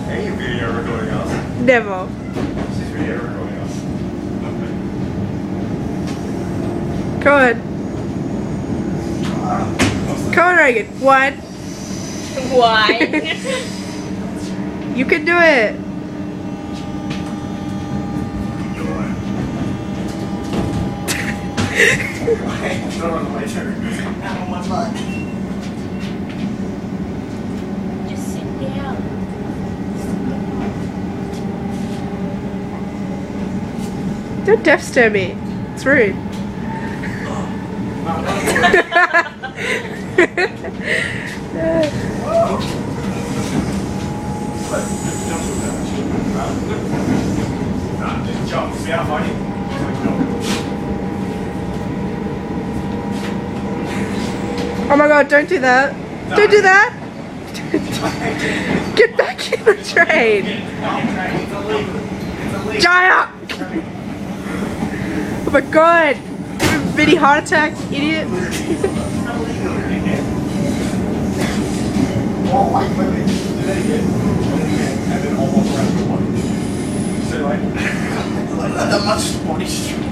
Are you video recording us? Never. She's video recording us. Come on. Come on, Reagan. 1. Why? You can do it. Throw on the laser. Not on my butt. Just sit down. Don't death stare me. It's rude. Just jump. See how funny? Oh my god, don't do that. Don't do that. Get back in the train. Jaya! Oh my god. Mini heart attack, idiot. Oh, wait, do that again. And then almost around the one. So like that much body strength.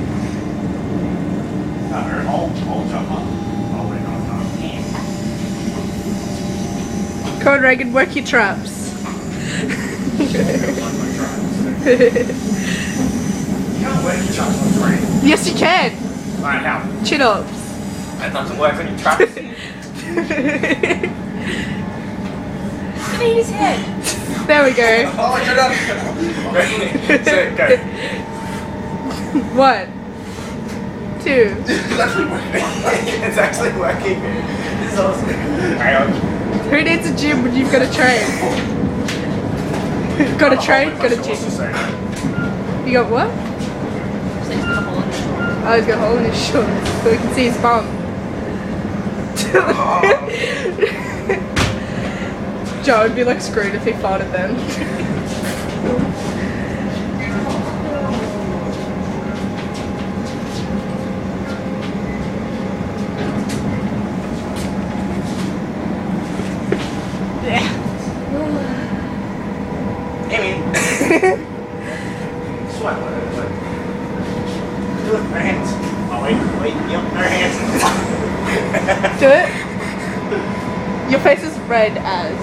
No, I'll jump up. Oh wait, no, it's not. Come on, Reagan, work your traps. You can't work your traps on train. Yes, you can. Alright, how? Chin ups. That doesn't work on your traps. Look at his head. There we go. Oh, shut up. Ready? So, go. 1, 2. It's actually working. It's actually working. This is awesome. Hang on. Who needs a gym when you've got a train? Got a train, got a gym. You got what? So he's got a hole in his shoulder. Oh, he's got a hole in his shorts so we can see his bum. Joe would be like screwed if he farted then. Amy. Sweat. Look, her hands. Oh, wait, yep, her hands. Do it. Your face is red as.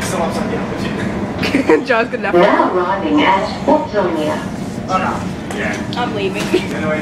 Still upside down. Joe's gonna Now arriving at Watsonia. Oh no. Yeah. I'm leaving. Anyway,